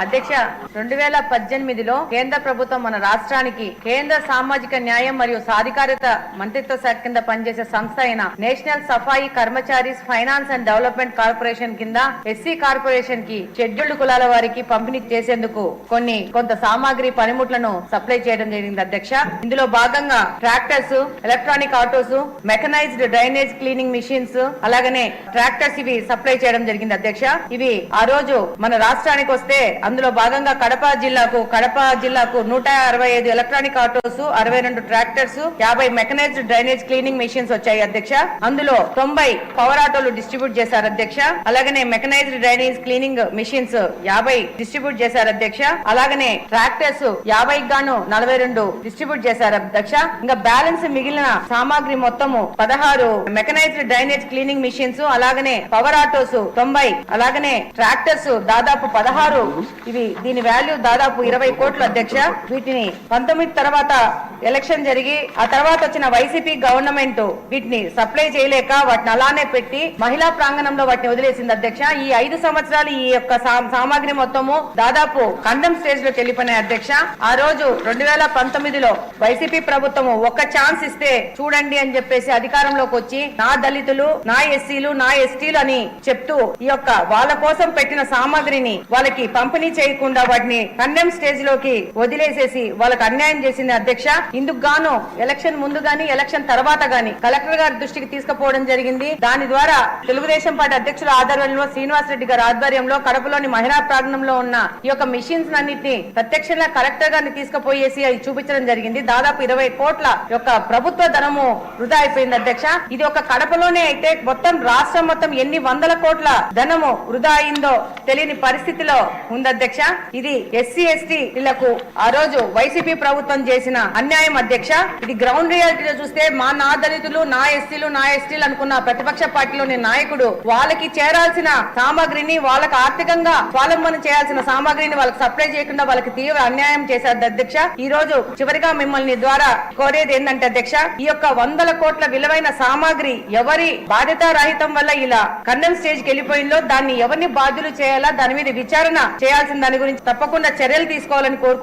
అధ్యక్ష 2018లో కేంద్ర ప్రభుత్వం మన రాష్ట్రానికి కేంద్ర సామాజిక న్యాయం మరియు సాధికారత మంత్రిత్వ శాఖ కింద పనిచేసే సంస్థ అయిన national Safai Karmacharis finance and development corporation కింద ఎస్సీ కార్పొరేషన్ కి షెడ్యూల్డ్ కులాల వారికి పంపిణీ చేసేందుకు కొంత సామాగ్రి పనిముట్లను సప్లై చేయడం జరిగింది అధ్యక్ష. ఇందులో భాగంగా tractors, electronic autos, mechanised drainage cleaning machines, అలాగనే ట్రాక్టర్స్ ఇవి సప్లై చేయడం జరిగింది అధ్యక్ష. ఇవి ఆ రోజు మన రాష్ట్రానికి వస్తే అందులో భాగంగా కడప జిల్లాకు 165 electronic autos, 62 tractors, 50 mechanised drainage cleaning machines వచ్చాయి అధ్యక్ష. అందులో 90 పవర్ ఆటోలు డిస్ట్రిబ్యూట్ చేశారు అధ్యక్ష. అలాగనే mechanised drainage cleaning machines 50 distribute చేశారు అధ్యక్ష. అలాగనే ట్రాక్టర్స్ 50 గాను 42 డిస్ట్రిబ్యూట్ చేశారు అధ్యక్ష. ఇంకా బ్యాలెన్స్ మిగిలిన సామాగ్రి మొత్తము 16 మెకనైజ్డ్ డ్రైనేజ్ క్లీనింగ్ మిషన్స్, అలాగనే పవర్ ఆటోస్ 90, అలాగనే ట్రాక్టర్స్ దాదాపు 16. దీని వాల్యూ దాదాపు 20 కోట్లు అధ్యక్ష. వీటిని 19 తర్వాత ఎలక్షన్ జరిగి ఆ తర్వాత వచ్చిన వైసీపీ గవర్నమెంట్ వీటిని సప్లై చేయలేక వాటిని అలానే పెట్టి మహిళా ప్రాంగణంలో వాటిని వదిలేసింది అధ్యక్ష. ఈ 5 సంవత్సరాలు ఈ యొక్క సామాగ్రి మొత్తము దాదాపు కండెమ్ స్టేజ్ లోకి వెళ్ళిపోయినాయి అధ్యక్ష. ఆ రోజు 2019లో వైసీపీ ప్రభుత్వము ఒక్క ఛాన్స్ ఇస్తే చూడండి అని చెప్పేసి అధికారంలోకి వచ్చి నా దళితులు, నా ఎస్సీలు, నా ఎస్టీలు అని చెప్తూ ఈ యొక్క వాళ్ళ కోసం పెట్టిన సామాగ్రిని వాళ్ళకి పంపిణీ చేయకుండా వాటిని కండెమ్ స్టేజ్ లోకి వదిలేసేసి వాళ్ళకి అన్యాయం చేసింది అధ్యక్ష. ఇందుకు గాను ఎలక్షన్ ముందు గాని ఎలక్షన్ తర్వాత గాని కలెక్టర్ గారి దృష్టికి తీసుకుపోవడం జరిగింది. దాని ద్వారా తెలుగుదేశం పార్టీ అధ్యక్షుల ఆధ్వర్యంలో శ్రీనివాస్ రెడ్డి గారి ఆధ్వర్యంలో కడపలోని మహిళా ప్రాంగణంలో ఉన్న ఈ యొక్క మిషన్స్ అన్నింటినీ ప్రత్యక్షంగా కలెక్టర్ గారిని తీసుకుపోయేసి అది చూపించడం జరిగింది. దాదాపు 20 కోట్ల యొక్క ప్రభుత్వ ధనము వృధా అయిపోయింది అధ్యక్ష. ఇది ఒక కడపలోనే అయితే మొత్తం రాష్ట్రం మొత్తం ఎన్ని వందల కోట్ల ధనము వృధా అయిందో తెలియని పరిస్థితిలో ఉంది అధ్యక్ష. ఇది ఎస్సీ ఎస్టీలకు ఆ రోజు వైసీపీ ప్రభుత్వం చేసిన అన్యాయం అధ్యక్ష. ఇది గ్రౌండ్ రియాలిటీలో చూస్తే నా దళితులు, నా ఎస్సీలు, నా ఎస్టీలు అనుకున్న ప్రతిపక్ష పార్టీలోని నాయకుడు వాళ్ళకి చేరాల్సిన సామాగ్రిని, వాళ్ళకి ఆర్థికంగా స్వావలంబన చేయాల్సిన సామాగ్రిని వాళ్ళకి సప్లై చేయకుండా వాళ్ళకి తీవ్ర అన్యాయం చేశారు అధ్యక్ష. ఈ రోజు చివరిగా మిమ్మల్ని ద్వారా కోరేది ఏంటంటే అధ్యక్ష, ఈ యొక్క 100 కోట్ల విలువైన సామాగ్రి ఎవరి బాధ్యతారహితం వల్ల ఇలా కండెమ్ స్టేజ్ కి వెళ్ళిపోయిందో దాన్ని ఎవరిని బాధ్యులు చేయాలా, దాని మీద విచారణ చేయాల్సిన దాని గురించి తప్పకుండా చర్యలు తీసుకోవాలని కోరుకుంటున్నాను.